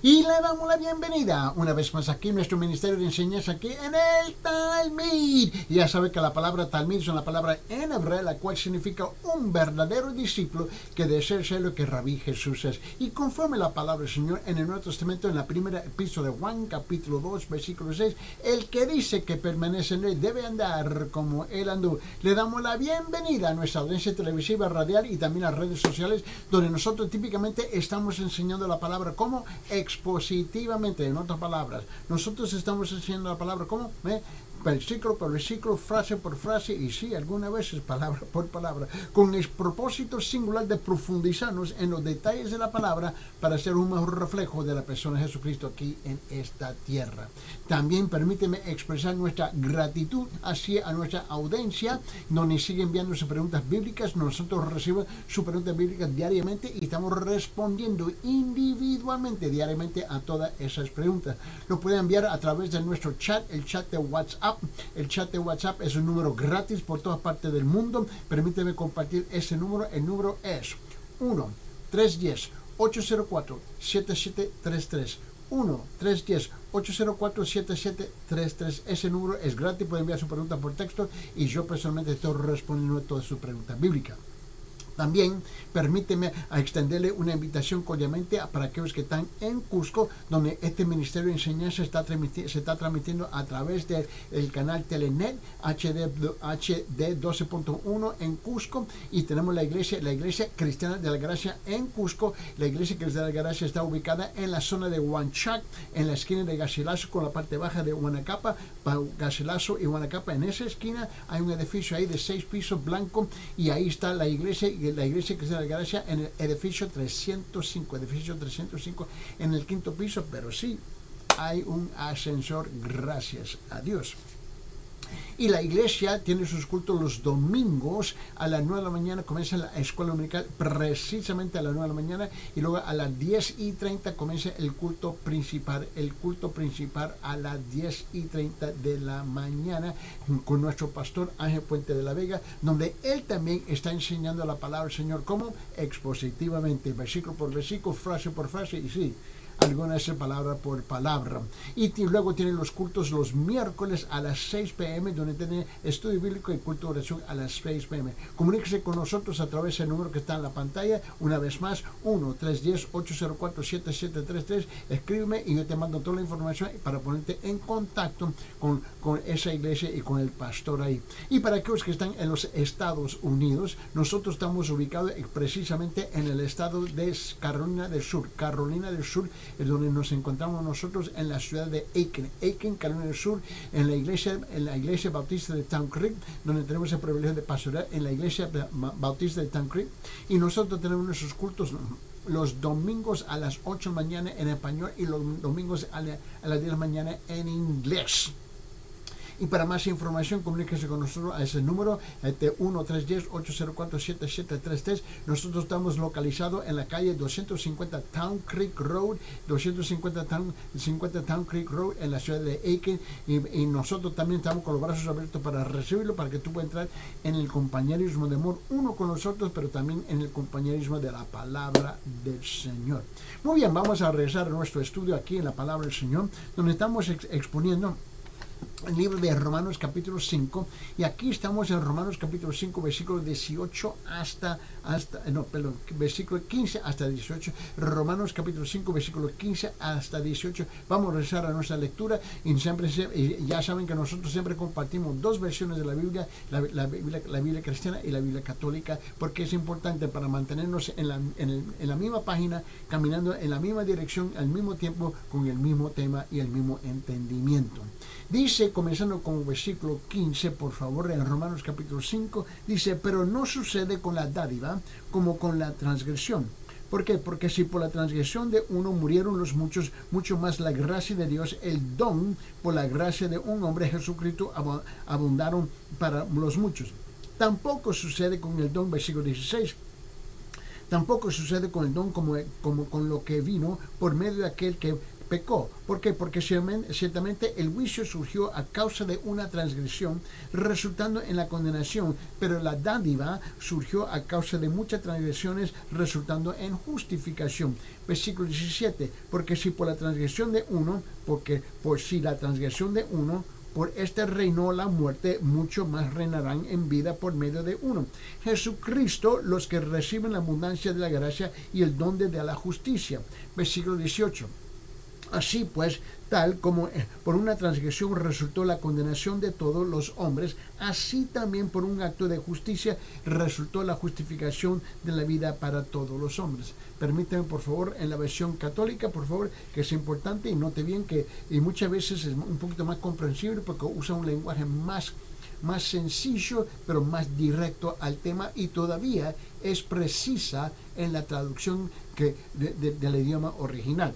Y le damos la bienvenida una vez más aquí, nuestro ministerio de enseñanza aquí en el Talmid. Y ya sabe que la palabra Talmid es una palabra en hebreo, la cual significa un verdadero discípulo que desea ser lo que Rabí Jesús es. Y conforme la palabra del Señor en el Nuevo Testamento, en la primera epístola de Juan, capítulo 2, versículo 6, el que dice que permanece en él debe andar como él anduvo. Le damos la bienvenida a nuestra audiencia televisiva, radial y también a redes sociales, donde nosotros típicamente estamos enseñando la palabra como expositivamente. En otras palabras, nosotros estamos enseñando la palabra como versículo por versículo, frase por frase, y sí, algunas veces palabra por palabra, con el propósito singular de profundizarnos en los detalles de la palabra para ser un mejor reflejo de la persona de Jesucristo aquí en esta tierra. También permíteme expresar nuestra gratitud hacia nuestra audiencia, donde sigue enviando sus preguntas bíblicas. Nosotros recibimos sus preguntas bíblicas diariamente y estamos respondiendo individualmente diariamente a todas esas preguntas. Lo pueden enviar a través de nuestro chat, el chat de WhatsApp. El chat de WhatsApp es un número gratis por todas partes del mundo. Permíteme compartir ese número. El número es 1-310-804-7733. 1-310-804-7733. Ese número es gratis. Pueden enviar su pregunta por texto y yo personalmente estoy respondiendo a todas sus preguntas bíblicas. También permíteme extenderle una invitación cordialmente para aquellos que están en Cusco, donde este ministerio de enseñanza se está transmitiendo a través del canal Telenet HD 12.1 en Cusco, y tenemos la iglesia Cristiana de la Gracia en Cusco. La iglesia Cristiana de la Gracia está ubicada en la zona de Huanchac, en la esquina de Garcilaso con la parte baja de Huanacapa. Garcilaso y Huanacapa, en esa esquina hay un edificio ahí de 6 pisos blanco, y ahí está la iglesia Cristiana de la Gracia en el edificio 305, en el 5º piso, pero sí hay un ascensor, gracias a Dios. Y la iglesia tiene sus cultos los domingos a las 9 de la mañana. Comienza la escuela dominical precisamente a las 9 de la mañana, y luego a las 10:30 comienza el culto principal. El culto principal a las 10:30 de la mañana con nuestro pastor Ángel Puente de la Vega, donde él también está enseñando la palabra del Señor como expositivamente, versículo por versículo, frase por frase, y sí, algunas palabra por palabra. Y luego tienen los cultos los miércoles a las 6 p.m. donde tiene estudio bíblico y culto de oración a las 6 p.m. Comuníquese con nosotros a través del número que está en la pantalla. Una vez más, 1-310-804-7733. Escríbeme y yo te mando toda la información para ponerte en contacto con esa iglesia y con el pastor ahí. Y para aquellos que están en los Estados Unidos, nosotros estamos ubicados precisamente en el estado de Carolina del Sur, es donde nos encontramos nosotros, en la ciudad de Aiken, Carolina del Sur, en la iglesia bautista de Town Creek, donde tenemos el privilegio de pastorear en la iglesia bautista de Town Creek. Y nosotros tenemos nuestros cultos los domingos a las 8 de la mañana en español y los domingos a las 10 de la mañana en inglés. Y para más información, comuníquese con nosotros a ese número, 1-310-804-7733. Nosotros estamos localizados en la calle 250 Town Creek Road, 250 Town Creek Road, en la ciudad de Aiken. Y nosotros también estamos con los brazos abiertos para recibirlo, para que tú puedas entrar en el compañerismo de amor uno con nosotros, pero también en el compañerismo de la palabra del Señor. Muy bien, vamos a regresar a nuestro estudio aquí en la palabra del Señor, donde estamos exponiendo el libro de Romanos capítulo 5, y aquí estamos en Romanos capítulo 5, versículo 18 versículo 15 hasta 18. Romanos capítulo 5, versículo 15 hasta 18. Vamos a regresar a nuestra lectura, y ya saben que nosotros siempre compartimos dos versiones de la Biblia, la Biblia cristiana y la Biblia católica, porque es importante para mantenernos en la misma página, caminando en la misma dirección al mismo tiempo, con el mismo tema y el mismo entendimiento. Dice, comenzando con el versículo 15, por favor, en Romanos capítulo 5, dice: pero no sucede con la dádiva como con la transgresión. ¿Por qué? Porque si por la transgresión de uno murieron los muchos, mucho más la gracia de Dios, el don por la gracia de un hombre, Jesucristo, abundaron para los muchos. Tampoco sucede con el don, versículo 16. Tampoco sucede con el don como con lo que vino por medio de aquel que pecó. ¿Por qué? Porque ciertamente el juicio surgió a causa de una transgresión, resultando en la condenación, pero la dádiva surgió a causa de muchas transgresiones, resultando en justificación. Versículo 17, porque si por la transgresión de uno, por este reinó la muerte, mucho más reinarán en vida por medio de uno, Jesucristo, los que reciben la abundancia de la gracia y el don de la justicia. Versículo 18. Así pues, tal como por una transgresión resultó la condenación de todos los hombres, así también por un acto de justicia resultó la justificación de la vida para todos los hombres. Permíteme, por favor, en la versión católica, por favor, que es importante, y note bien que y muchas veces es un poquito más comprensible porque usa un lenguaje más sencillo, pero más directo al tema, y todavía es precisa en la traducción del idioma original.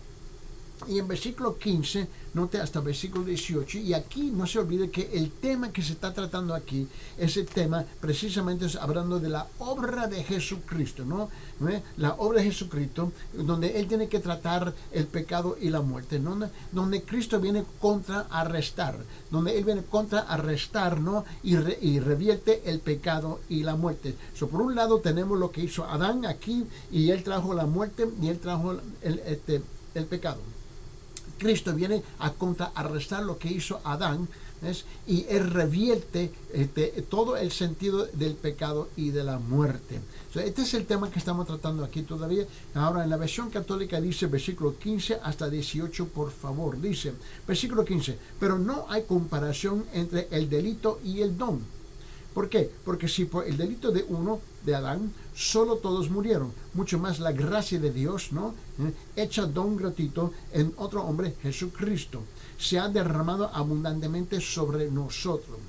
Y en versículo 15, note hasta versículo 18, y aquí no se olvide que el tema que se está tratando aquí, ese tema precisamente es hablando de la obra de Jesucristo, ¿no? La obra de Jesucristo, donde Él tiene que tratar el pecado y la muerte, ¿no? Donde Cristo viene contrarrestar, ¿no? Y revierte el pecado y la muerte. Por un lado tenemos lo que hizo Adán aquí, y Él trajo la muerte y Él trajo el pecado. Cristo viene a contrarrestar lo que hizo Adán, ¿ves? Y Él revierte todo el sentido del pecado y de la muerte. Este es el tema que estamos tratando aquí todavía. Ahora, en la versión católica dice, versículo 15 hasta 18, por favor. Dice, versículo 15, pero no hay comparación entre el delito y el don. ¿Por qué? Porque si por el delito de uno, de Adán, solo todos murieron, mucho más la gracia de Dios, ¿no? Hecha don gratuito en otro hombre, Jesucristo, se ha derramado abundantemente sobre nosotros.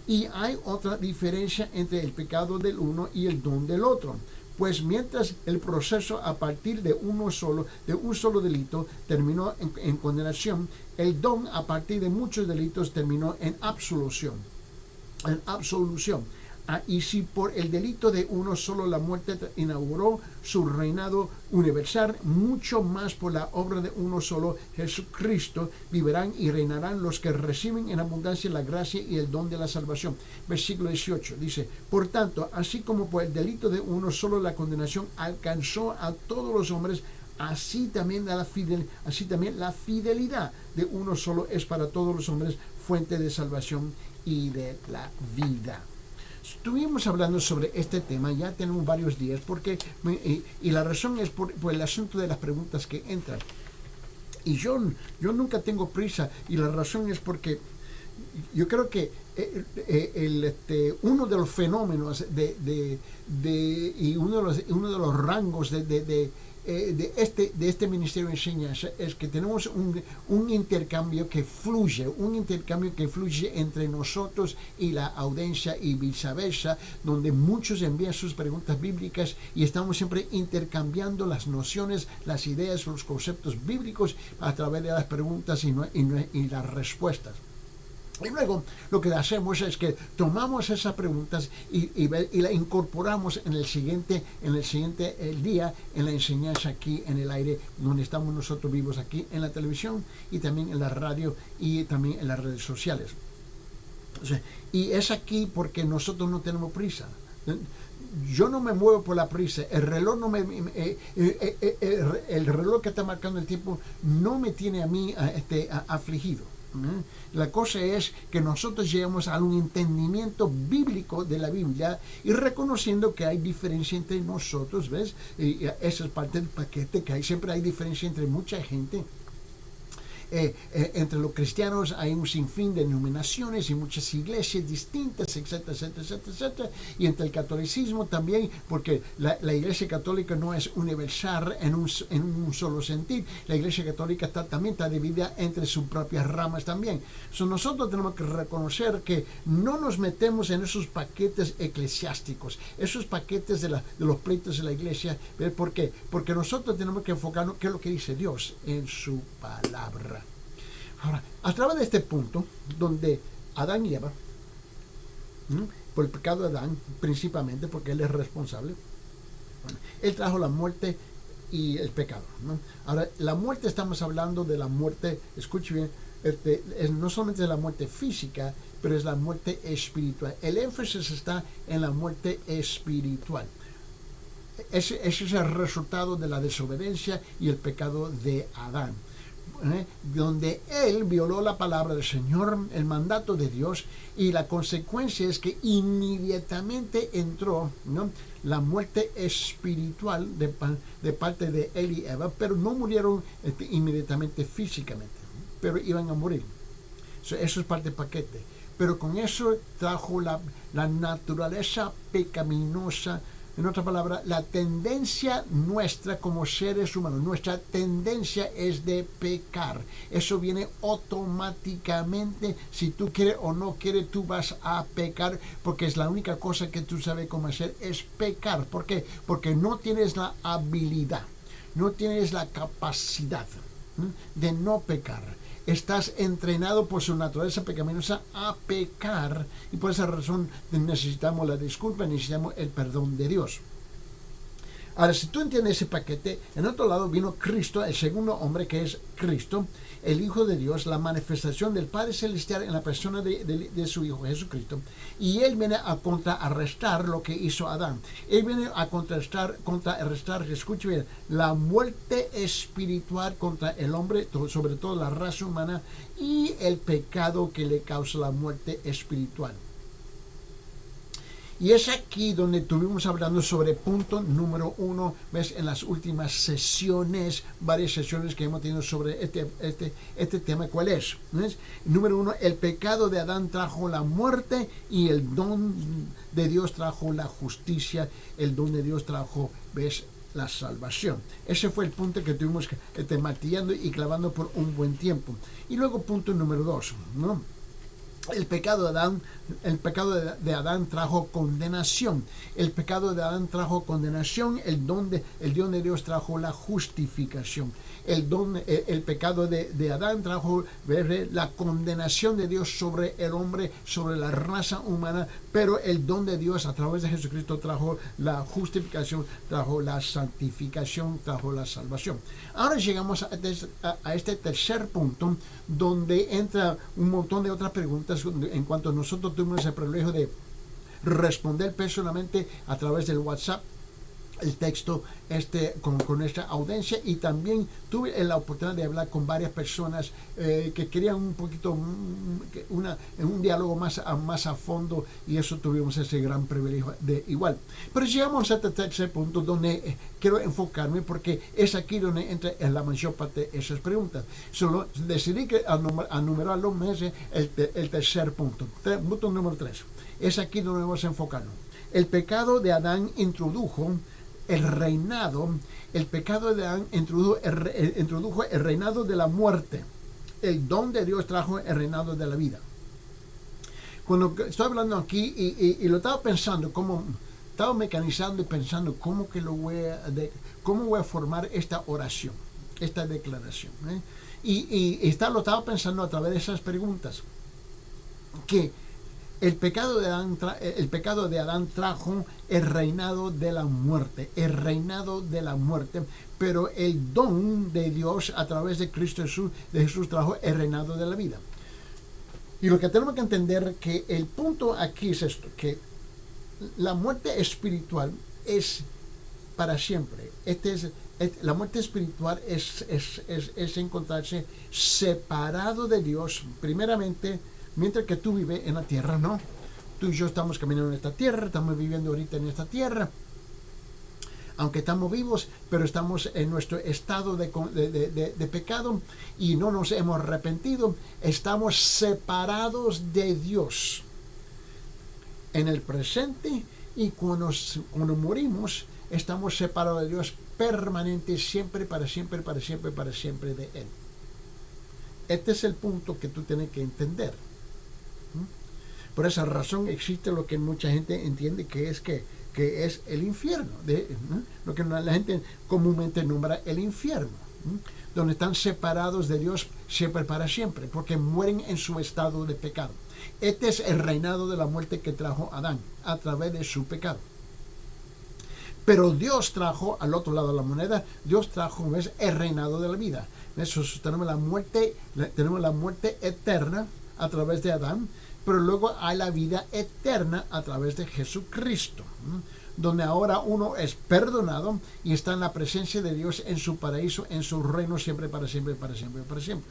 Y hay otra diferencia entre el pecado del uno y el don del otro. Pues mientras el proceso a partir de un solo delito terminó en condenación, el don a partir de muchos delitos terminó en absolución. Y si por el delito de uno solo la muerte inauguró su reinado universal, mucho más por la obra de uno solo, Jesucristo, vivirán y reinarán los que reciben en abundancia la gracia y el don de la salvación. Versículo 18 dice, por tanto, así como por el delito de uno solo la condenación alcanzó a todos los hombres, así también la fidelidad de uno solo es para todos los hombres fuente de salvación y de la vida. Estuvimos hablando sobre este tema, ya tenemos varios días, y la razón es por el asunto de las preguntas que entran. Y yo nunca tengo prisa, y la razón es porque yo creo que uno de los fenómenos y uno de los rangos de este ministerio de enseñanza es que tenemos un intercambio que fluye entre nosotros y la audiencia y viceversa, donde muchos envían sus preguntas bíblicas y estamos siempre intercambiando las nociones, las ideas, los conceptos bíblicos a través de las preguntas y las respuestas. Y luego lo que hacemos es que tomamos esas preguntas y las incorporamos en el siguiente día en la enseñanza aquí en el aire, donde estamos nosotros vivos aquí en la televisión y también en la radio y también en las redes sociales. Y es aquí porque nosotros no tenemos prisa. Yo no me muevo por la prisa. El reloj el reloj que está marcando el tiempo no me tiene a mí afligido. La cosa es que nosotros llegamos a un entendimiento bíblico de la Biblia y reconociendo que hay diferencia entre nosotros, ¿ves? Y esa es parte del paquete, que siempre hay diferencia entre mucha gente. Entre los cristianos hay un sinfín de denominaciones y muchas iglesias distintas, etcétera, etcétera, etcétera, etcétera. Y entre el catolicismo también, porque la iglesia católica no es universal en un solo sentido. La iglesia católica también está dividida entre sus propias ramas también. Nosotros tenemos que reconocer que no nos metemos en esos paquetes eclesiásticos, esos paquetes de los pleitos de la iglesia. ¿Por qué? Porque nosotros tenemos que enfocarnos en qué es lo que dice Dios en su palabra. Ahora, a través de este punto, donde Adán y Eva, por el pecado de Adán, principalmente porque él es responsable, él trajo la muerte y el pecado, ¿no? Ahora, la muerte, estamos hablando de la muerte, escuche bien, no solamente de la muerte física, pero es la muerte espiritual. El énfasis está en la muerte espiritual. Ese es el resultado de la desobediencia y el pecado de Adán, donde él violó la palabra del Señor, el mandato de Dios, y la consecuencia es que inmediatamente entró, ¿no?, la muerte espiritual de parte de él y Eva, pero no murieron inmediatamente físicamente, pero iban a morir. Eso es parte del paquete. Pero con eso trajo la naturaleza pecaminosa. En otra palabra, la tendencia nuestra como seres humanos, nuestra tendencia es de pecar. Eso viene automáticamente. Si tú quieres o no quieres, tú vas a pecar, porque es la única cosa que tú sabes cómo hacer, es pecar. ¿Por qué? Porque no tienes la habilidad, no tienes la capacidad de no pecar. Estás entrenado por su naturaleza pecaminosa a pecar, y por esa razón necesitamos la disculpa, necesitamos el perdón de Dios. Ahora, si tú entiendes ese paquete, en otro lado vino Cristo, el segundo hombre, que es Cristo, el Hijo de Dios, la manifestación del Padre Celestial en la persona de su Hijo Jesucristo, y Él viene a contrarrestar lo que hizo Adán. Él viene a contrarrestar, escuche bien, la muerte espiritual contra el hombre, sobre todo la raza humana, y el pecado que le causa la muerte espiritual. Y es aquí donde estuvimos hablando sobre punto número 1, ¿ves? En las últimas sesiones, varias sesiones que hemos tenido sobre este tema. ¿Cuál es? ¿Ves? Número 1, el pecado de Adán trajo la muerte y el don de Dios trajo la justicia. El don de Dios trajo, ¿ves?, la salvación. Ese fue el punto que tuvimos martillando y clavando por un buen tiempo. Y luego punto número 2, ¿no? El pecado de Adán trajo condenación. El pecado de Adán trajo condenación. El don de Dios trajo la justificación. El pecado de Adán trajo la condenación de Dios sobre el hombre, sobre la raza humana, pero el don de Dios a través de Jesucristo trajo la justificación, trajo la santificación, trajo la salvación. Ahora llegamos a este tercer punto, donde entra un montón de otras preguntas en cuanto nosotros tuvimos el privilegio de responder personalmente a través del WhatsApp, el texto con esta audiencia, y también tuve la oportunidad de hablar con varias personas que querían un poquito un diálogo más a fondo, y eso tuvimos ese gran privilegio de igual. Pero llegamos a este tercer punto donde quiero enfocarme, porque es aquí donde entra en la mayor parte de esas preguntas. Solo decidí que a numerarlo el tercer punto, punto número 3. Es aquí donde vamos a enfocarnos. El pecado de Adán introdujo el reinado. El pecado de Adán introdujo el reinado de la muerte. El don de Dios trajo el reinado de la vida. Cuando estoy hablando aquí y lo estaba pensando, estaba mecanizando y pensando cómo voy a formar esta oración, esta declaración, y lo estaba pensando a través de esas preguntas, que el pecado de Adán trajo el reinado de la muerte, pero el don de Dios a través de Cristo Jesús trajo el reinado de la vida. Y lo que tenemos que entender, que el punto aquí es esto, que la muerte espiritual es para siempre. La muerte espiritual es encontrarse separado de Dios, primeramente, mientras que tú vives en la tierra, ¿no? Tú y yo estamos caminando en esta tierra, estamos viviendo ahorita en esta tierra, aunque estamos vivos, pero estamos en nuestro estado de pecado y no nos hemos arrepentido. Estamos separados de Dios en el presente, y cuando morimos, estamos separados de Dios permanente, siempre, para siempre, para siempre, para siempre de Él. Este es el punto que tú tienes que entender. Por esa razón existe lo que mucha gente entiende que es el infierno, lo que la gente comúnmente nombra el infierno, donde están separados de Dios siempre para siempre, porque mueren en su estado de pecado. Es el reinado de la muerte que trajo Adán a través de su pecado. Pero Dios trajo al otro lado de la moneda, Dios trajo, ¿ves?, el reinado de la vida. Eso, tenemos la muerte eterna a través de Adán, pero luego hay la vida eterna a través de Jesucristo, donde ahora uno es perdonado y está en la presencia de Dios en su paraíso, en su reino siempre, para siempre, para siempre, para siempre.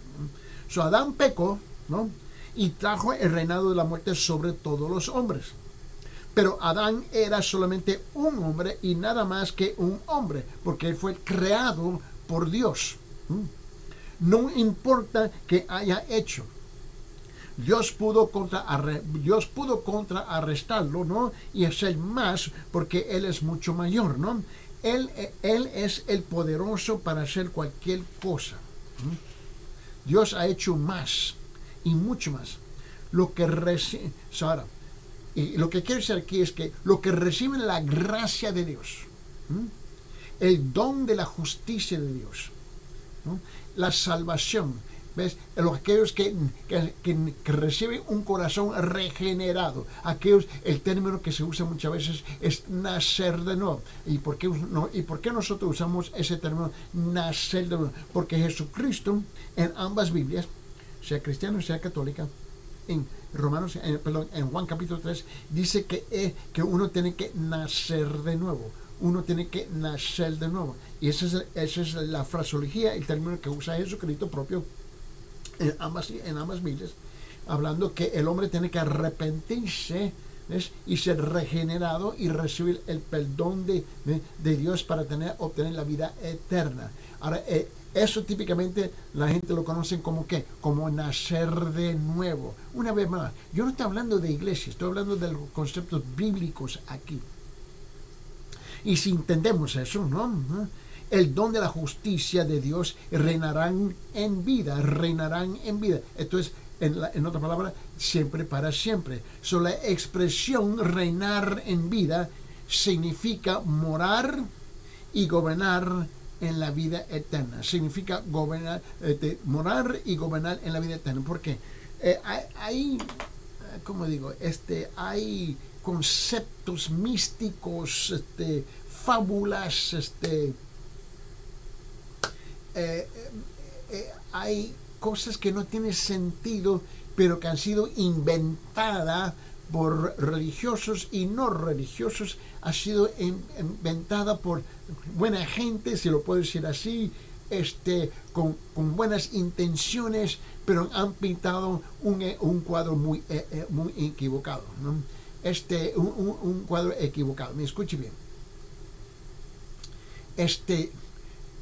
So, Adán pecó, ¿no?, y trajo el reinado de la muerte sobre todos los hombres. Pero Adán era solamente un hombre y nada más que un hombre, porque él fue creado por Dios. No importa qué haya hecho. Dios pudo contrarrestarlo, ¿no?, y hacer más, porque Él es mucho mayor, ¿no? Él es el poderoso para hacer cualquier cosa. Dios ha hecho más y mucho más. Lo que quiero decir aquí es que lo que reciben la gracia de Dios, el don de la justicia de Dios, ¿no?, la salvación, ¿ves?, aquellos que reciben un corazón regenerado, el término que se usa muchas veces es nacer de nuevo. ¿Y por qué nosotros usamos ese término, nacer de nuevo? Porque Jesucristo en ambas Biblias, sea cristiana o sea católica, en Juan capítulo 3, dice que uno tiene que nacer de nuevo. Uno tiene que nacer de nuevo. Y esa es la fraseología, el término que usa Jesucristo propio en ambas Biblias, hablando que el hombre tiene que arrepentirse, ¿ves?, y ser regenerado y recibir el perdón de Dios para obtener la vida eterna. Ahora, eso típicamente la gente lo conoce como ¿qué? Como nacer de nuevo. Una vez más, yo no estoy hablando de iglesia, estoy hablando de los conceptos bíblicos aquí. Y si entendemos eso, ¿no?, el don de la justicia de Dios reinarán en vida. Esto es, en otra palabra, siempre para siempre. So, la expresión reinar en vida significa morar y gobernar en la vida eterna. Significa morar y gobernar en la vida eterna. ¿Por qué? Hay conceptos místicos, fábulas, hay cosas que no tienen sentido, pero que han sido inventadas por religiosos y no religiosos. Ha sido inventada por buena gente, si lo puedo decir así, con buenas intenciones, pero han pintado un cuadro muy equivocado, ¿no? Un cuadro equivocado. Me escuche bien.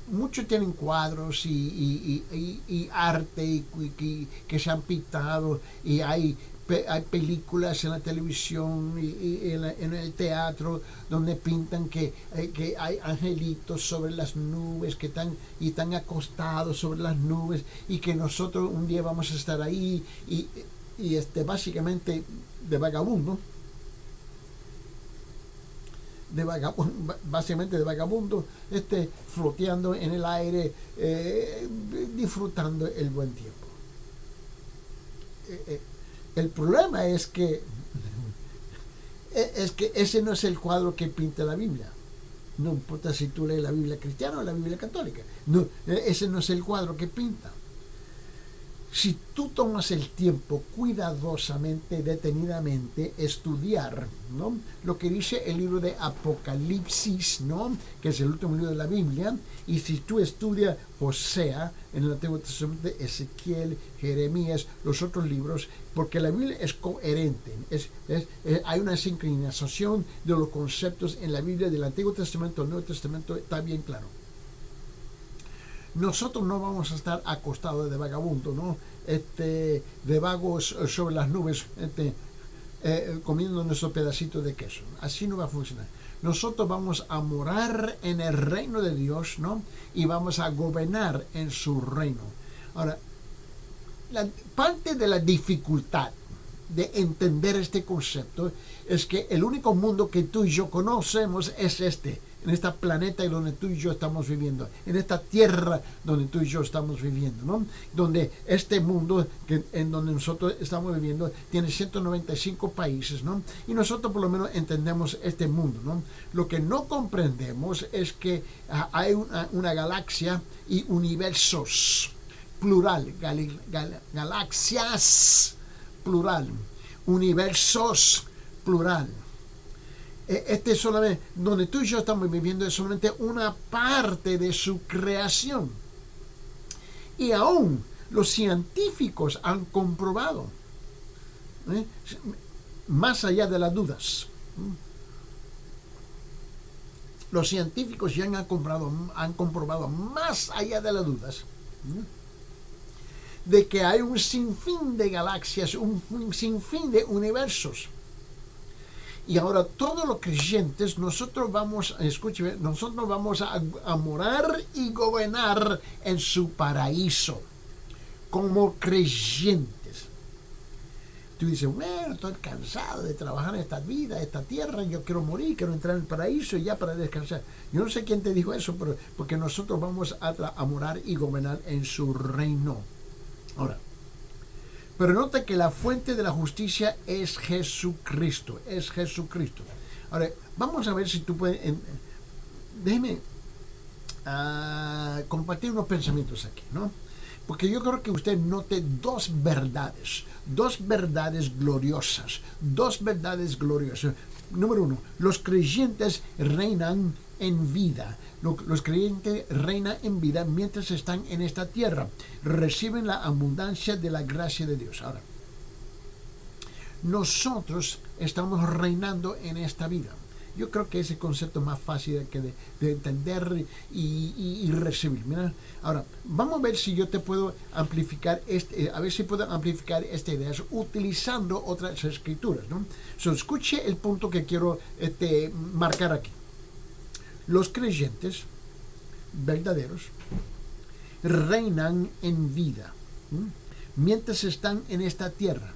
Muchos tienen cuadros y arte que se han pintado, y hay películas en la televisión y en el teatro donde pintan que hay angelitos sobre las nubes que están acostados sobre las nubes, y que nosotros un día vamos a estar ahí y básicamente de vagabundo, floteando en el aire, disfrutando el buen tiempo. El problema es que ese no es el cuadro que pinta la Biblia. No importa si tú lees la Biblia cristiana o la Biblia católica. No, ese no es el cuadro que pinta. Si tú tomas el tiempo cuidadosamente, detenidamente, estudiar, ¿no?, lo que dice el libro de Apocalipsis, ¿no?, que es el último libro de la Biblia, y si tú estudias Osea en el Antiguo Testamento, Ezequiel, Jeremías, los otros libros, porque la Biblia es coherente, hay una sincronización de los conceptos en la Biblia del Antiguo Testamento al Nuevo Testamento, está bien claro. Nosotros no vamos a estar acostados de vagabundo, ¿no?, de vagos sobre las nubes, comiendo nuestro pedacito de queso. Así no va a funcionar. Nosotros vamos a morar en el reino de Dios, ¿no?, y vamos a gobernar en su reino. Ahora, parte de la dificultad de entender este concepto es que el único mundo que tú y yo conocemos es en esta planeta y donde tú y yo estamos viviendo, en esta tierra donde tú y yo estamos viviendo, ¿no? Donde este mundo en donde nosotros estamos viviendo tiene 195 países, ¿no? Y nosotros por lo menos entendemos este mundo, ¿no? Lo que no comprendemos es que hay una galaxia y universos, plural, galaxias, plural, universos, plural. Este es solamente, donde tú y yo estamos viviendo, es solamente una parte de su creación. Y aún los científicos han comprobado, más allá de las dudas, los científicos ya han comprobado más allá de las dudas, de que hay un sinfín de galaxias, un sinfín de universos. Y ahora todos los creyentes, nosotros vamos a morar y gobernar en su paraíso como creyentes. Tú dices, bueno, estoy cansado de trabajar en esta vida, esta tierra, yo quiero morir, quiero entrar en el paraíso y ya para descansar. Yo no sé quién te dijo eso, pero porque nosotros vamos a morar y gobernar en su reino. Ahora, pero nota que la fuente de la justicia es Jesucristo, es Jesucristo. Ahora, vamos a ver si tú puedes, déjeme compartir unos pensamientos aquí, ¿no? Porque yo creo que usted note dos verdades gloriosas, Número uno, los creyentes reinan en vida. Los creyentes reinan en vida mientras están en esta tierra. Reciben la abundancia de la gracia de Dios. Ahora, nosotros estamos reinando en esta vida. Yo creo que es el concepto más fácil de entender y recibir. Mira, ahora, vamos a ver si yo te puedo amplificar esta idea utilizando otras escrituras, ¿no? Escuche el punto que quiero marcar aquí. Los creyentes verdaderos reinan en vida, mientras están en esta tierra.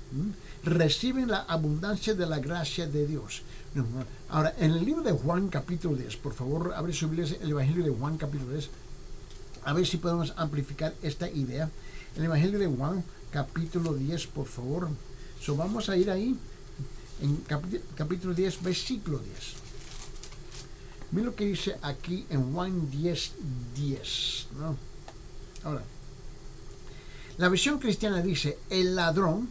Reciben la abundancia de la gracia de Dios. Ahora, en el libro de Juan capítulo 10, por favor, abre su Biblia, el Evangelio de Juan capítulo 10, a ver si podemos amplificar esta idea. El Evangelio de Juan capítulo 10, por favor. Vamos a ir ahí, en capítulo 10, versículo 10. Mira lo que dice aquí en Juan 10, 10, ¿no? Ahora, la versión cristiana dice, el ladrón,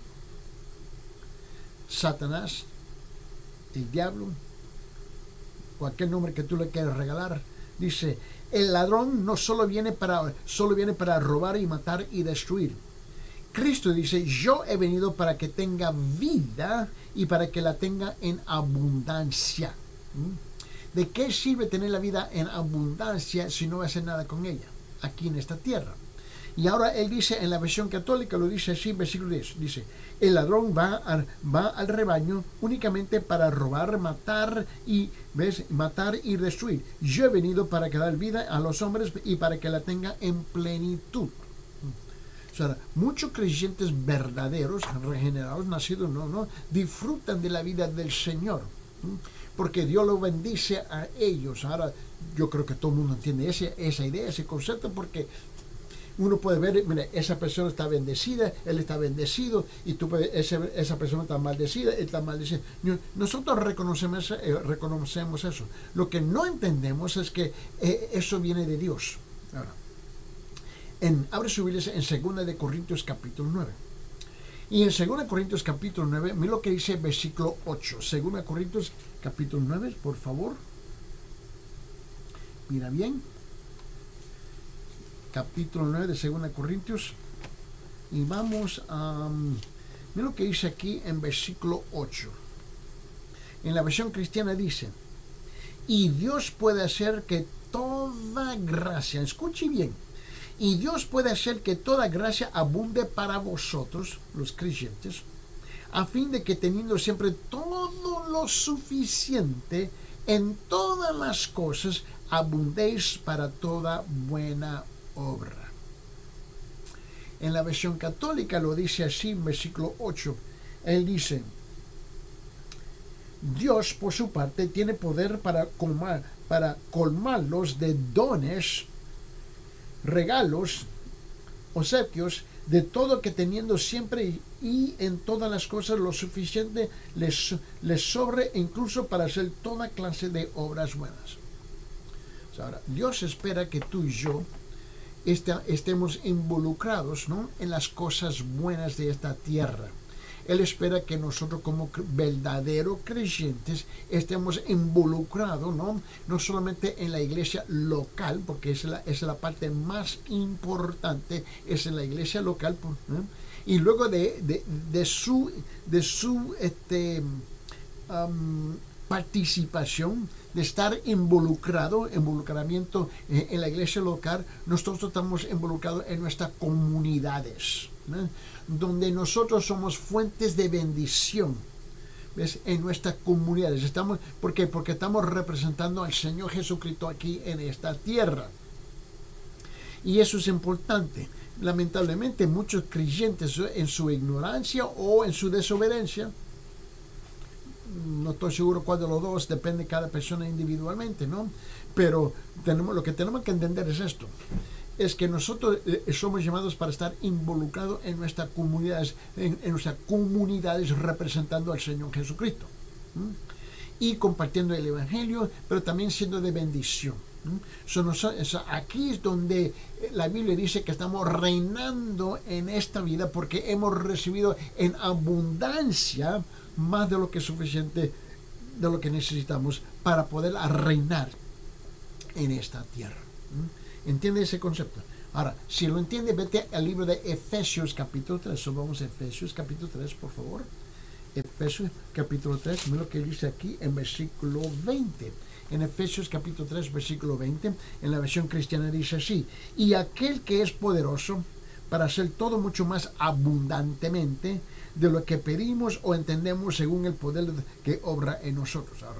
Satanás, el diablo, cualquier nombre que tú le quieras regalar, dice, el ladrón no solo viene para robar y matar y destruir. Cristo dice, yo he venido para que tenga vida y para que la tenga en abundancia. ¿De qué sirve tener la vida en abundancia si no va a hacer nada con ella aquí en esta tierra? Y ahora él dice, en la versión católica lo dice así, versículo 10, dice, el ladrón va al rebaño únicamente para robar, matar y destruir. Yo he venido para dar vida a los hombres y para que la tenga en plenitud. O sea, muchos creyentes verdaderos, regenerados, nacidos, no, disfrutan de la vida del Señor, porque Dios lo bendice a ellos. Ahora, yo creo que todo el mundo entiende esa idea, ese concepto, porque uno puede ver, mira, esa persona está bendecida, él está bendecido, y esa persona está maldecida, él está maldecido. Nosotros reconocemos eso. Lo que no entendemos es que eso viene de Dios. Ahora, abre su Biblia en 2 de Corintios capítulo 9. Y en 2 Corintios capítulo 9, mira lo que dice el versículo 8. 2 Corintios capítulo 9, por favor. Mira bien. Capítulo 9 de 2 Corintios. Y vamos a... mira lo que dice aquí en versículo 8. En la versión cristiana dice, y Dios puede hacer que toda gracia, escuche bien, y Dios puede hacer que toda gracia abunde para vosotros, los creyentes, a fin de que teniendo siempre todo lo suficiente en todas las cosas, abundéis para toda buena obra. En la versión católica lo dice así en versículo 8. Él dice, Dios por su parte tiene poder para para colmarlos de dones, regalos, obsequios, de todo, que teniendo siempre y en todas las cosas lo suficiente les sobre, incluso para hacer toda clase de obras buenas. Ahora, Dios espera que tú y yo estemos involucrados, ¿no?, en las cosas buenas de esta tierra. Él espera que nosotros, como verdaderos creyentes, estemos involucrados, no solamente en la iglesia local, porque esa es la parte más importante, es en la iglesia local, ¿no?, y luego de su participación, de estar involucramiento en la iglesia local, nosotros estamos involucrados en nuestras comunidades, ¿no?, donde nosotros somos fuentes de bendición, ¿ves?, en nuestras comunidades. ¿Por qué? Porque estamos representando al Señor Jesucristo aquí en esta tierra. Y eso es importante. Lamentablemente, muchos creyentes, en su ignorancia o en su desobediencia, no estoy seguro cuál de los dos, depende de cada persona individualmente, ¿no? Pero lo que tenemos que entender es esto: es que nosotros somos llamados para estar involucrados en nuestras comunidades, en nuestras comunidades, representando al Señor Jesucristo, y compartiendo el Evangelio, pero también siendo de bendición. Aquí es donde la Biblia dice que estamos reinando en esta vida, porque hemos recibido en abundancia más de lo que es suficiente, de lo que necesitamos para poder reinar en esta tierra. ¿Entiende ese concepto? Ahora, si lo entiende, vete al libro de Efesios capítulo 3. Vamos a Efesios capítulo 3, por favor. Efesios capítulo 3, mira lo que dice aquí en versículo 20. En Efesios capítulo 3, versículo 20, en la versión cristiana dice así: y aquel que es poderoso para hacer todo mucho más abundantemente de lo que pedimos o entendemos, según el poder que obra en nosotros. Ahora,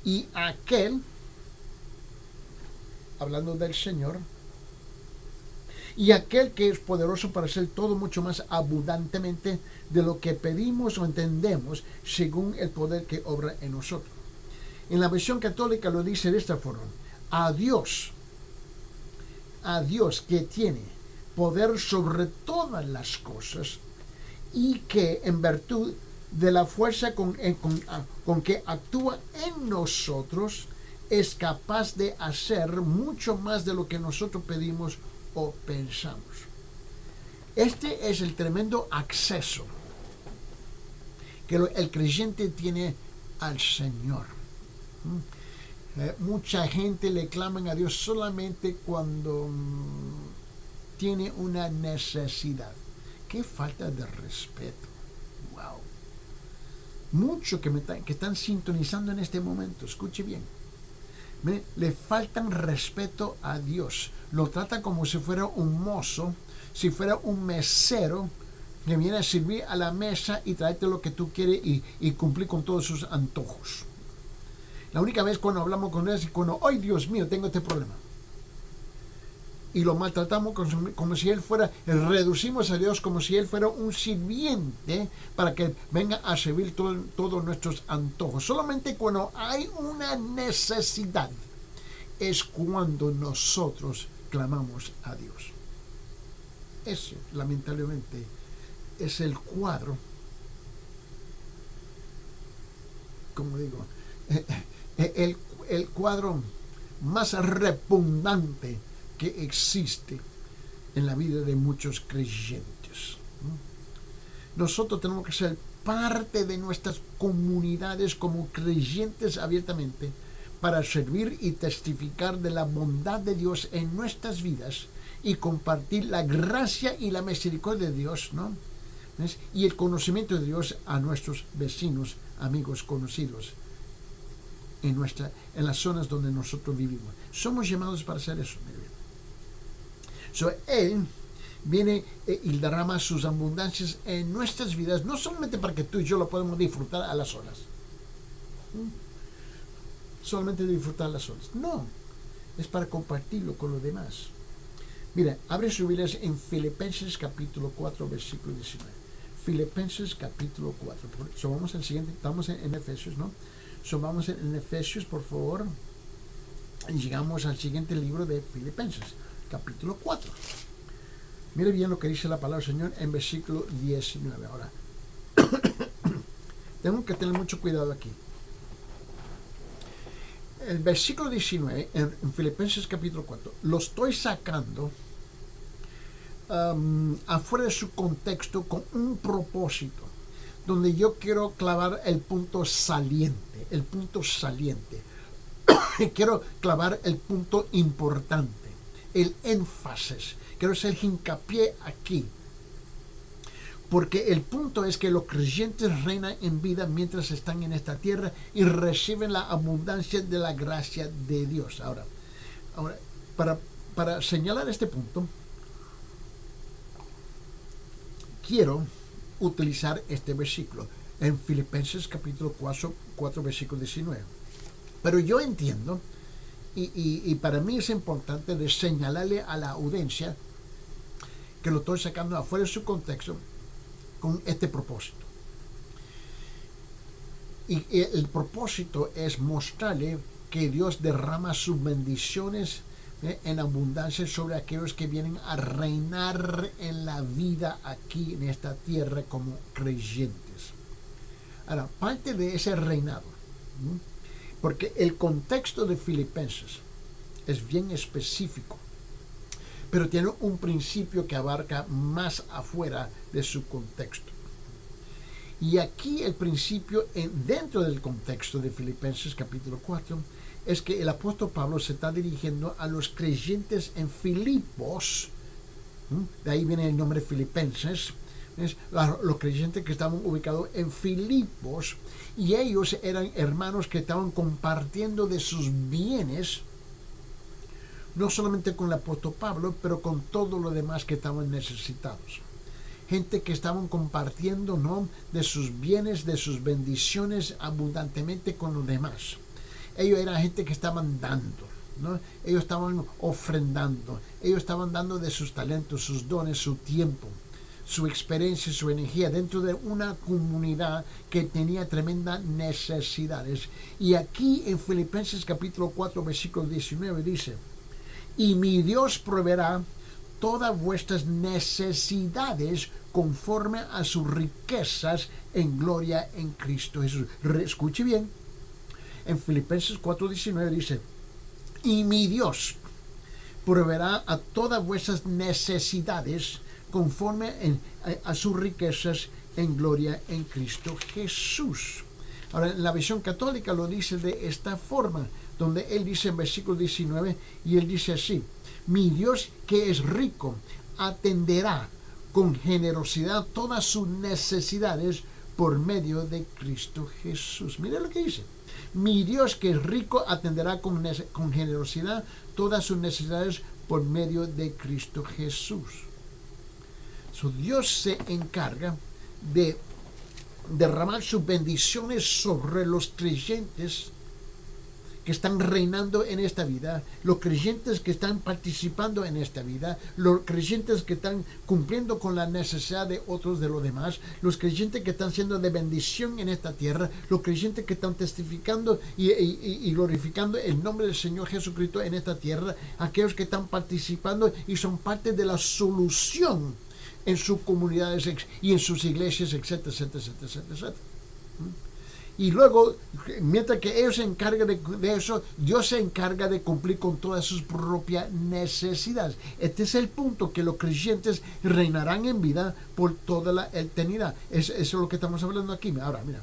y aquel, hablando del Señor, y aquel que es poderoso para hacer todo mucho más abundantemente de lo que pedimos o entendemos, según el poder que obra en nosotros. En la versión católica lo dice de esta forma: a Dios que tiene poder sobre todas las cosas, y que en virtud de la fuerza con que actúa en nosotros, es capaz de hacer mucho más de lo que nosotros pedimos o pensamos. Este es el tremendo acceso que el creyente tiene al Señor. Mucha gente le claman a Dios solamente cuando tiene una necesidad. ¡Qué falta de respeto! ¡Wow! Muchos que están sintonizando en este momento, escuche bien, le faltan respeto a Dios. Lo tratan como si fuera un mozo, si fuera un mesero que viene a servir a la mesa y traerte lo que tú quieres y cumplir con todos sus antojos. La única vez cuando hablamos con él es cuando: ¡ay, Dios mío, tengo este problema! Y lo maltratamos como si él fuera, reducimos a Dios como si él fuera un sirviente para que venga a servir todos nuestros antojos. Solamente cuando hay una necesidad es cuando nosotros clamamos a Dios. Eso, lamentablemente, es el cuadro, como digo, el cuadro más repugnante que existe en la vida de muchos creyentes. Nosotros tenemos que ser parte de nuestras comunidades como creyentes abiertamente, para servir y testificar de la bondad de Dios en nuestras vidas y compartir la gracia y la misericordia de Dios, ¿no?, ¿ves?, y el conocimiento de Dios a nuestros vecinos, amigos, conocidos en las zonas donde nosotros vivimos. Somos llamados para hacer eso. Él viene y derrama sus abundancias en nuestras vidas, no solamente para que tú y yo lo podamos disfrutar a las horas. Solamente disfrutar las horas. No, es para compartirlo con los demás. Mira, abre sus Biblias en Filipenses capítulo 4, versículo 19. Filipenses capítulo 4. Vamos al siguiente, estamos en Efesios, ¿no? Vamos en Efesios, por favor. Y llegamos al siguiente libro de Filipenses, capítulo 4. Mire bien lo que dice la palabra del Señor en versículo 19. Ahora, tengo que tener mucho cuidado aquí. El versículo 19 en Filipenses capítulo 4 lo estoy sacando afuera de su contexto con un propósito, donde yo quiero clavar el punto saliente, quiero clavar el punto importante, el énfasis, quiero hacer hincapié aquí, porque el punto es que los creyentes reinan en vida mientras están en esta tierra y reciben la abundancia de la gracia de Dios. Ahora para señalar este punto, quiero utilizar este versículo en Filipenses capítulo 4 versículo 19. Pero yo entiendo, y para mí es importante de señalarle a la audiencia que lo estoy sacando afuera de su contexto con este propósito. Y el propósito es mostrarle que Dios derrama sus bendiciones en abundancia sobre aquellos que vienen a reinar en la vida aquí en esta tierra como creyentes. Ahora, parte de ese reinado, porque el contexto de Filipenses es bien específico, pero tiene un principio que abarca más afuera de su contexto. Y aquí el principio dentro del contexto de Filipenses capítulo 4 es que el apóstol Pablo se está dirigiendo a los creyentes en Filipos, de ahí viene el nombre Filipenses, los creyentes que estaban ubicados en Filipos, y ellos eran hermanos que estaban compartiendo de sus bienes, no solamente con el apóstol Pablo, pero con todo lo demás que estaban necesitados. Gente que estaban compartiendo, ¿no?, de sus bienes, de sus bendiciones abundantemente con los demás. Ellos eran gente que estaban dando, ¿no? Ellos estaban ofrendando, ellos estaban dando de sus talentos, sus dones, su tiempo, su experiencia, su energía dentro de una comunidad que tenía tremendas necesidades. Y aquí en Filipenses capítulo 4 versículo 19 dice: y mi Dios proveerá todas vuestras necesidades conforme a sus riquezas en gloria en Cristo Jesús. Escuche bien, en Filipenses 4:19 dice: y mi Dios proveerá a todas vuestras necesidades conforme a sus riquezas en gloria en Cristo Jesús. Ahora, en la versión católica lo dice de esta forma, donde él dice en versículo 19, y él dice así: mi Dios, que es rico, atenderá con generosidad todas sus necesidades por medio de Cristo Jesús. Mira lo que dice: mi Dios, que es rico, atenderá con generosidad todas sus necesidades por medio de Cristo Jesús. Dios se encarga de derramar sus bendiciones sobre los creyentes que están reinando en esta vida, los creyentes que están participando en esta vida, los creyentes que están cumpliendo con la necesidad de otros de los demás, los creyentes que están siendo de bendición en esta tierra, los creyentes que están testificando y glorificando el nombre del Señor Jesucristo en esta tierra, aquellos que están participando y son parte de la solución en sus comunidades y en sus iglesias, etcétera, etcétera, etcétera, etcétera. Y luego, mientras que ellos se encargan de eso, Dios se encarga de cumplir con todas sus propias necesidades. Este es el punto, que los creyentes reinarán en vida por toda la eternidad. Eso es lo que estamos hablando aquí. Ahora, mira,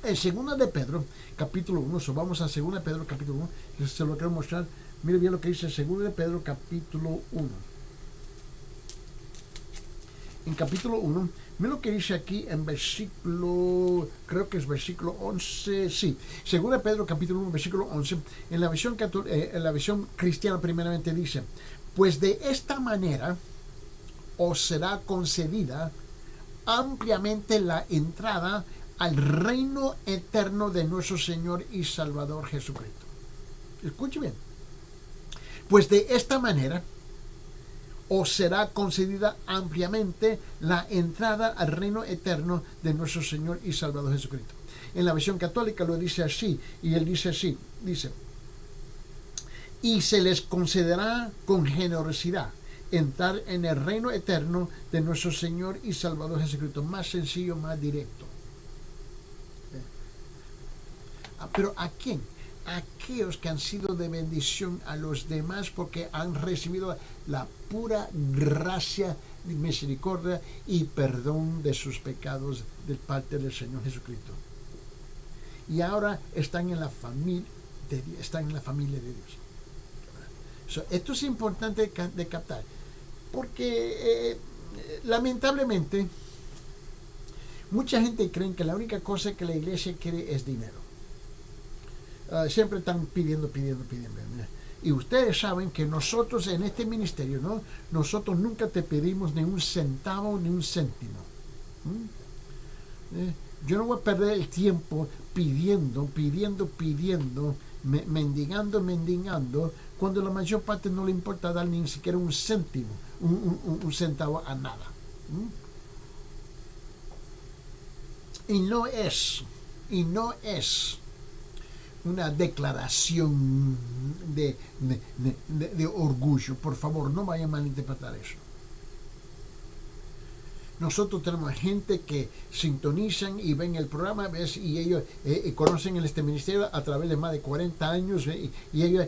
en 2 de Pedro, capítulo 1, vamos a 2 de Pedro, capítulo 1, se lo quiero mostrar. Mire bien lo que dice 2 de Pedro, capítulo 1. En capítulo 1, mira lo que dice aquí en versículo, creo que es versículo 11, sí, 2 de Pedro capítulo 1, versículo 11, en la versión cristiana primeramente dice: pues de esta manera os será concedida ampliamente la entrada al reino eterno de nuestro Señor y Salvador Jesucristo. Escuche bien. Pues de esta manera os será concedida ampliamente la entrada al reino eterno de nuestro Señor y Salvador Jesucristo. En la versión católica lo dice así, y él dice así, dice: y se les concederá con generosidad entrar en el reino eterno de nuestro Señor y Salvador Jesucristo. Más sencillo, más directo. Pero ¿a quién? Aquellos que han sido de bendición a los demás porque han recibido la pura gracia, misericordia y perdón de sus pecados de parte del Señor Jesucristo. Y ahora están en la familia de Dios. Esto es importante de captar, porque lamentablemente mucha gente cree que la única cosa que la iglesia quiere es dinero. Siempre están pidiendo. Y ustedes saben que nosotros en este ministerio, ¿no? Nosotros nunca te pedimos ni un centavo ni un céntimo. Yo no voy a perder el tiempo pidiendo, mendigando, cuando la mayor parte no le importa dar ni siquiera un céntimo, un centavo a nada. Y no es una declaración de orgullo. Por favor, no vayan a malinterpretar eso. Nosotros tenemos gente que sintonizan y ven el programa, ¿ves? Y ellos conocen este ministerio a través de más de 40 años, y ellos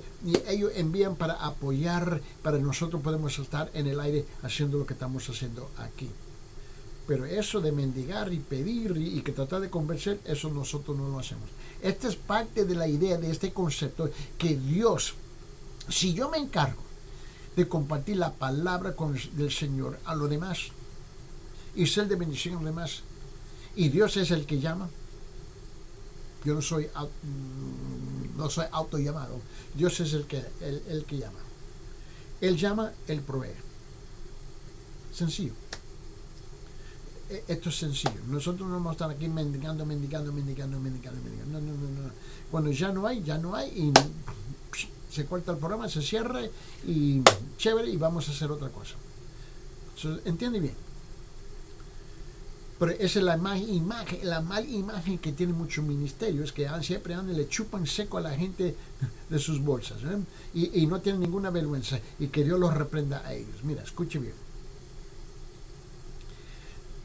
envían para apoyar, para nosotros podemos estar en el aire haciendo lo que estamos haciendo aquí. Pero eso de mendigar y pedir y que tratar de convencer, eso nosotros no lo hacemos. Esta es parte de la idea de este concepto, que Dios, si yo me encargo de compartir la palabra del Señor a los demás y ser de bendición a los demás, y Dios es el que llama, yo no soy autollamado, Dios es el que llama. Él llama, Él provee. Sencillo. Esto es sencillo. Nosotros no vamos a estar aquí mendigando. No. Cuando ya no hay, y se corta el programa, se cierra y chévere, y vamos a hacer otra cosa. ¿Entiende bien? Pero esa es la mala imagen que tiene muchos ministerios, que siempre le chupan seco a la gente de sus bolsas, y no tienen ninguna vergüenza, y que Dios los reprenda a ellos. Mira, escuche bien.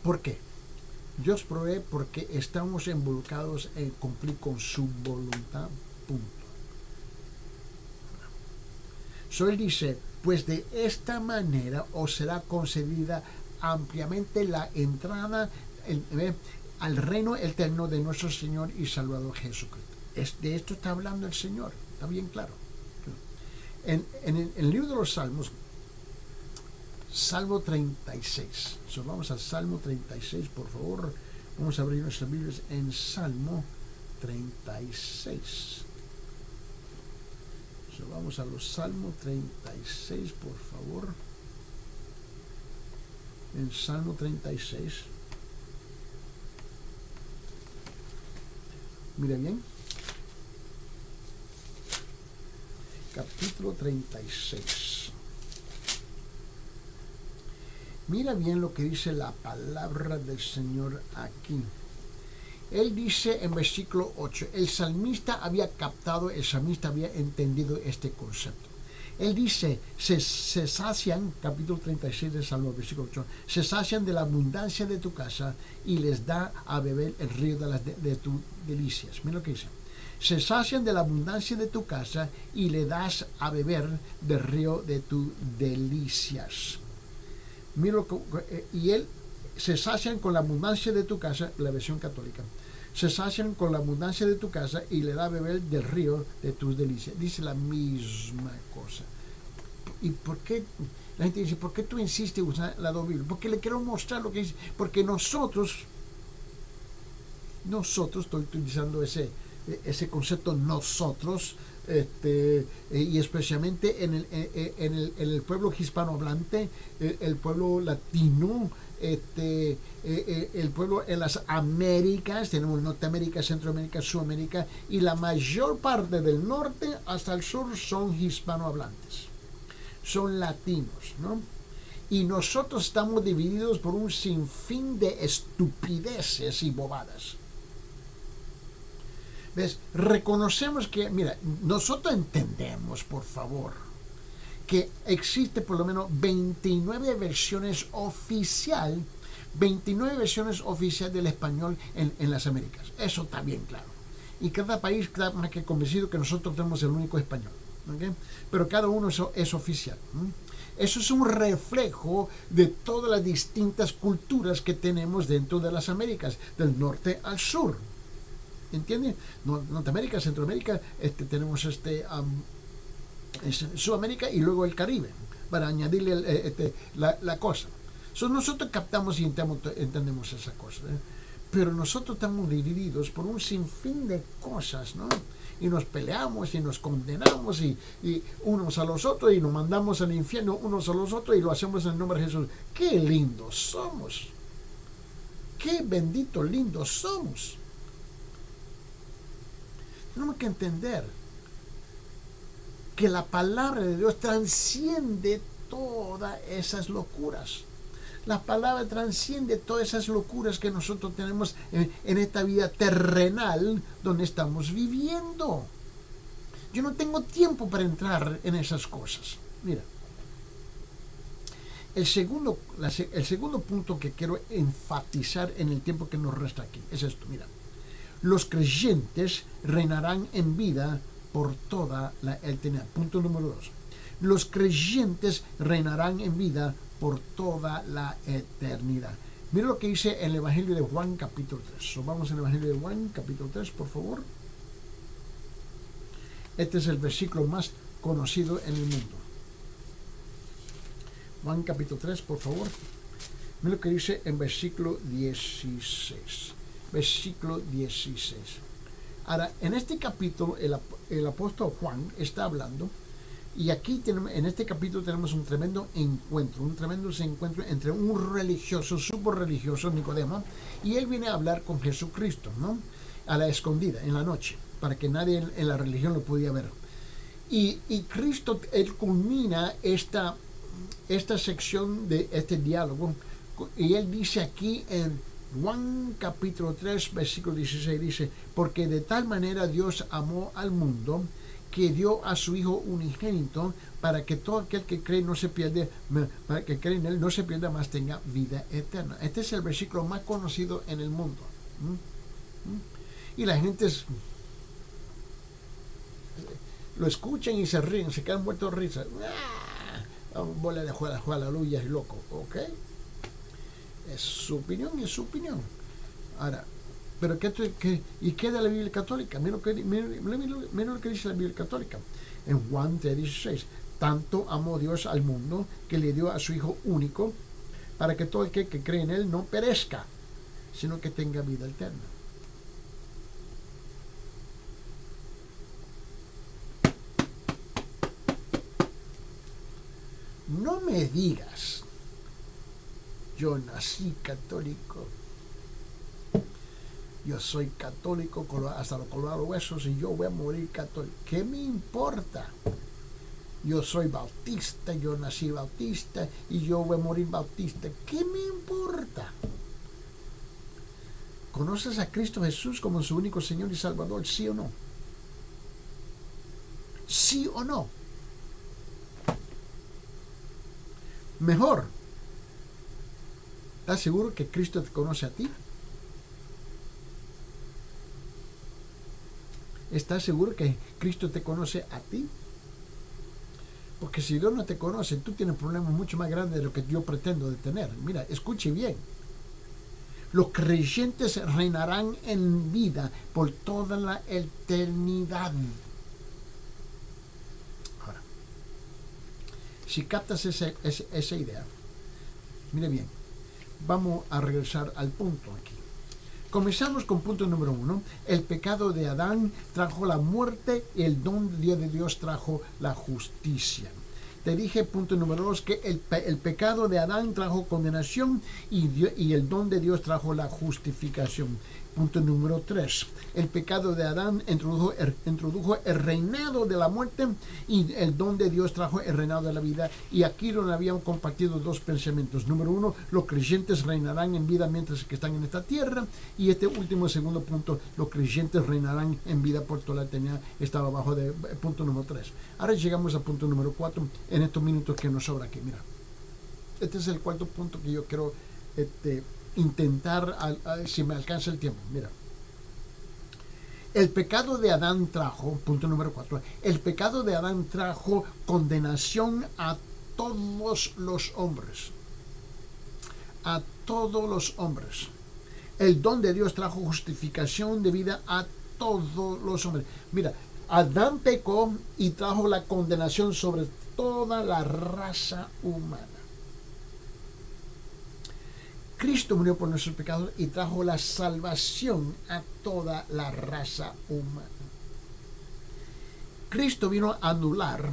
¿Por qué? Dios provee porque estamos involucrados en cumplir con su voluntad. Punto. Él dice, pues de esta manera os será concedida ampliamente la entrada al reino eterno de nuestro Señor y Salvador Jesucristo. De esto está hablando el Señor, está bien claro. En el libro de los Salmos, Salmo 36. Vamos al Salmo 36, por favor. Vamos a abrir nuestras Biblias en Salmo 36. Vamos a los Salmo 36, por favor. En Salmo 36. Mira bien. Capítulo 36. Mira bien lo que dice la palabra del Señor aquí. Él dice en versículo 8, el salmista había entendido este concepto. Él dice, se sacian, capítulo 36 del Salmo, versículo 8, se sacian de la abundancia de tu casa y les da a beber el río de tus delicias. Mira lo que dice. Se sacian de la abundancia de tu casa y le das a beber del río de tus delicias. Y él se sacian con la abundancia de tu casa, la versión católica, se sacian con la abundancia de tu casa y le da a beber del río de tus delicias. Dice la misma cosa. ¿Y por qué? La gente dice, ¿por qué tú insistes en usar la Biblia? Porque le quiero mostrar lo que dice. Porque nosotros, estoy utilizando ese concepto nosotros, y especialmente en el pueblo hispanohablante, el pueblo latino, el pueblo en las Américas, tenemos Norteamérica, Centroamérica, Sudamérica, y la mayor parte del norte hasta el sur son hispanohablantes, son latinos, ¿no? Y nosotros estamos divididos por un sinfín de estupideces y bobadas. ¿Ves? Reconocemos que, mira, nosotros entendemos, por favor, que existe por lo menos 29 versiones oficiales del español en las Américas. Eso está bien claro. Y cada país está más que convencido que nosotros tenemos el único español. ¿Okay? Pero cada uno es oficial. Eso es un reflejo de todas las distintas culturas que tenemos dentro de las Américas, del norte al sur. ¿Entiendes? Norteamérica, Centroamérica, tenemos Sudamérica y luego el Caribe, para añadirle la cosa. Nosotros captamos y entendemos esa cosa, pero nosotros estamos divididos por un sinfín de cosas, ¿no? Y nos peleamos y nos condenamos y unos a los otros y nos mandamos al infierno unos a los otros y lo hacemos en el nombre de Jesús. ¡Qué lindos somos! ¡Qué bendito lindos somos! Tenemos que entender que la palabra de Dios transciende todas esas locuras. La palabra transciende todas esas locuras que nosotros tenemos en esta vida terrenal donde estamos viviendo. Yo no tengo tiempo para entrar en esas cosas. Mira, el segundo punto que quiero enfatizar en el tiempo que nos resta aquí es esto. Mira, los creyentes reinarán en vida por toda la eternidad. Punto número 2. Los creyentes reinarán en vida por toda la eternidad. Mira lo que dice el Evangelio de Juan capítulo 3. Vamos al Evangelio de Juan capítulo 3, por favor. Este es el versículo más conocido en el mundo. Juan capítulo 3, por favor. Mira lo que dice en versículo 16. Versículo 16. Ahora, en este capítulo el apóstol Juan está hablando, y aquí en este capítulo tenemos un tremendo encuentro entre un religioso, súper religioso, Nicodemo, y él viene a hablar con Jesucristo, ¿no? A la escondida, en la noche, para que nadie en la religión lo pudiera ver. Y Cristo, él culmina esta sección de este diálogo, y él dice aquí en Juan capítulo 3, versículo 16, dice: porque de tal manera Dios amó al mundo, que dio a su Hijo unigénito, para que todo aquel que cree no se pierda, para que cree en él no se pierda, mas tenga vida eterna. Este es el versículo más conocido en el mundo. Y la gente lo escuchan y se ríen, se quedan muertos de risa. Bola de aleluya y loco, ¿ok? Es su opinión. Ahora, pero ¿y qué de la Biblia católica? Mira lo que dice la Biblia católica en Juan 3:16. Tanto amó Dios al mundo que le dio a su Hijo único, para que todo el que cree en él no perezca, sino que tenga vida eterna. No me digas: yo nací católico, yo soy católico hasta los colorados huesos y yo voy a morir católico. ¿Qué me importa? Yo soy bautista, yo nací bautista y yo voy a morir bautista. ¿Qué me importa? ¿Conoces a Cristo Jesús como su único Señor y Salvador? ¿Sí o no? ¿Sí o no? Mejor, ¿estás seguro que Cristo te conoce a ti? ¿Estás seguro que Cristo te conoce a ti? Porque si Dios no te conoce, tú tienes problemas mucho más grandes de lo que yo pretendo de tener. Mira, escuche bien. Los creyentes reinarán en vida por toda la eternidad. Ahora, si captas esa idea, mire bien, vamos a regresar al punto aquí. Comenzamos con punto número 1. El pecado de Adán trajo la muerte y el don de Dios trajo la justicia. Te dije, punto número 2, que el pecado de Adán trajo condenación y el don de Dios trajo la justificación. Punto número 3. El pecado de Adán introdujo el reinado de la muerte y el don de Dios trajo el reinado de la vida. Y aquí donde habían compartido dos pensamientos. Número 1, los creyentes reinarán en vida mientras que están en esta tierra. Y este último, segundo punto, los creyentes reinarán en vida por toda la eternidad. Estaba abajo de punto número 3. Ahora llegamos a punto número 4 en estos minutos que nos sobra aquí. Mira, este es el cuarto punto que yo quiero intentar, si me alcanza el tiempo. Mira, el pecado de Adán trajo, punto número 4, el pecado de Adán trajo condenación a todos los hombres. A todos los hombres. El don de Dios trajo justificación de vida a todos los hombres. Mira, Adán pecó y trajo la condenación sobre toda la raza humana. Cristo murió por nuestros pecados y trajo la salvación a toda la raza humana. Cristo vino a anular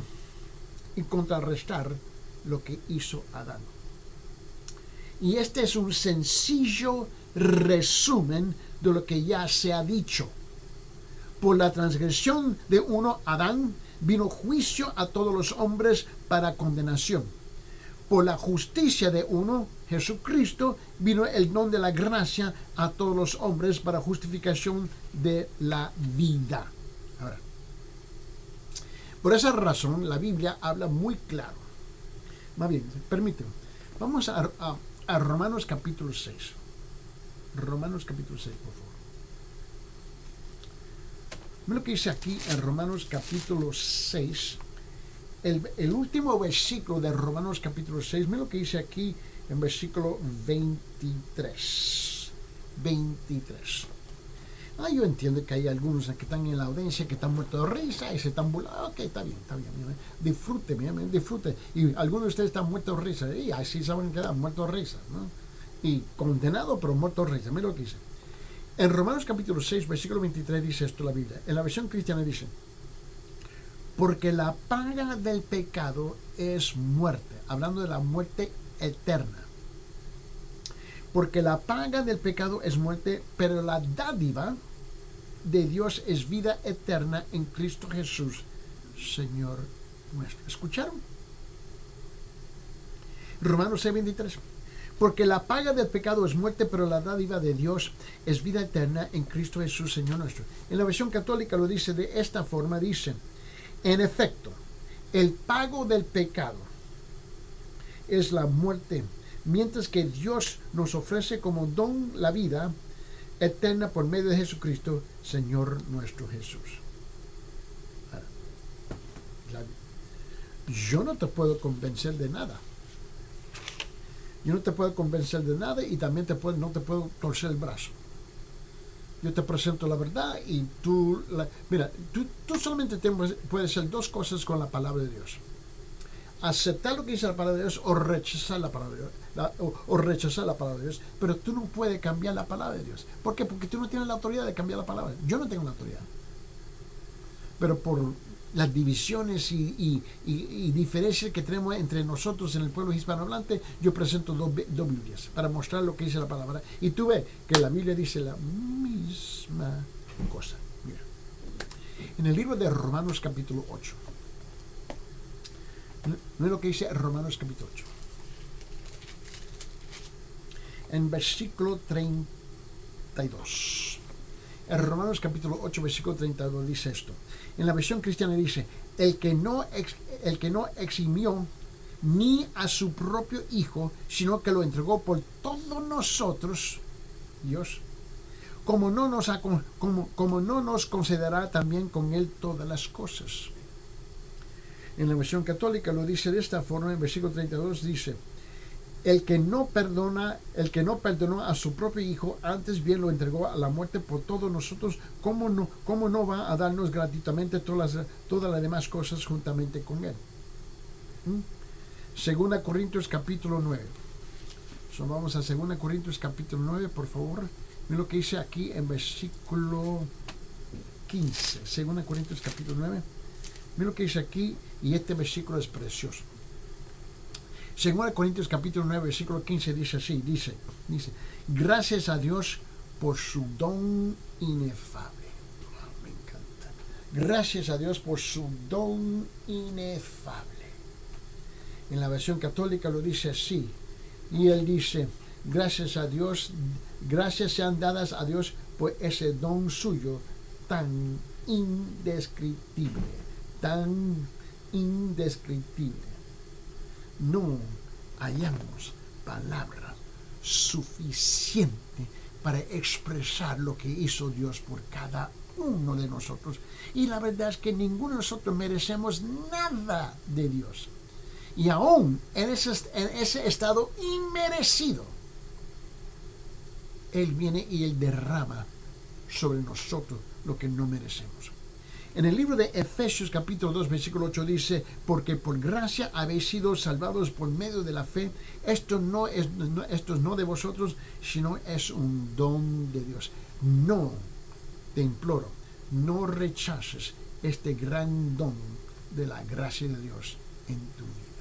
y contrarrestar lo que hizo Adán. Y este es un sencillo resumen de lo que ya se ha dicho. Por la transgresión de uno, Adán, vino juicio a todos los hombres para condenación. Por la justicia de uno, Jesucristo, vino el don de la gracia a todos los hombres para justificación de la vida. Ahora, por esa razón, la Biblia habla muy claro. Más bien, permíteme. Vamos a Romanos capítulo 6. Romanos capítulo 6, por favor. Mira lo que dice aquí en Romanos capítulo 6. El último versículo de Romanos capítulo 6, mira lo que dice aquí en versículo 23. 23. Yo entiendo que hay algunos que están en la audiencia que están muertos de risa y se están burlando. Ok, está bien. Disfrute. Y algunos de ustedes están muertos de risa. Y así saben que están muertos de risa, ¿no? Y condenado, pero muerto de risa. Mira lo que dice. En Romanos capítulo 6, versículo 23 dice esto la Biblia. En la versión cristiana dice: porque la paga del pecado es muerte. Hablando de la muerte eterna. Porque la paga del pecado es muerte, pero la dádiva de Dios es vida eterna en Cristo Jesús, Señor nuestro. ¿Escucharon? Romanos 6:23. Porque la paga del pecado es muerte, pero la dádiva de Dios es vida eterna en Cristo Jesús, Señor nuestro. En la versión católica lo dice de esta forma, dice: en efecto, el pago del pecado es la muerte, mientras que Dios nos ofrece como don la vida eterna por medio de Jesucristo, Señor nuestro Jesús. Yo no te puedo convencer de nada. Yo no te puedo convencer de nada y también no te puedo torcer el brazo. Yo te presento la verdad y tú solamente puedes hacer dos cosas con la palabra de Dios. Aceptar lo que dice la palabra de Dios o rechazar la palabra de Dios. Rechazar la palabra de Dios. Pero tú no puedes cambiar la palabra de Dios. ¿Por qué? Porque tú no tienes la autoridad de cambiar la palabra. Yo no tengo la autoridad. Pero por las divisiones y diferencias que tenemos entre nosotros en el pueblo hispanohablante, yo presento dos Biblias para mostrar lo que dice la palabra. Y tú ves que la Biblia dice la misma cosa. Mira. En el libro de Romanos capítulo 8. No es lo que dice Romanos capítulo 8. En versículo 32. En Romanos capítulo 8, versículo 32 dice esto. En la versión cristiana dice: el que no eximió ni a su propio Hijo, sino que lo entregó por todos nosotros, Dios, como no nos concederá también con él todas las cosas. En la versión católica lo dice de esta forma, en versículo 32 dice: el que no perdonó a su propio Hijo, antes bien lo entregó a la muerte por todos nosotros, ¿cómo no va a darnos gratuitamente todas las demás cosas juntamente con él? Segunda Corintios capítulo 9. Vamos a Segunda Corintios capítulo 9, por favor. Mira lo que dice aquí en versículo 15. Segunda Corintios capítulo 9. Mira lo que dice aquí, y este versículo es precioso. 2 Corintios capítulo 9, versículo 15 dice así, dice, gracias a Dios por su don inefable. Oh, me encanta. Gracias a Dios por su don inefable. En la versión católica lo dice así, y él dice, gracias a Dios, gracias sean dadas a Dios por ese don suyo tan indescriptible, tan indescriptible. No hallamos palabra suficiente para expresar lo que hizo Dios por cada uno de nosotros. Y la verdad es que ninguno de nosotros merecemos nada de Dios. Y aún en ese estado inmerecido, Él viene y Él derrama sobre nosotros lo que no merecemos. En el libro de Efesios capítulo 2 versículo 8 dice, porque por gracia habéis sido salvados por medio de la fe. Esto no es de vosotros, sino es un don de Dios. No, te imploro, no rechaces este gran don de la gracia de Dios en tu vida.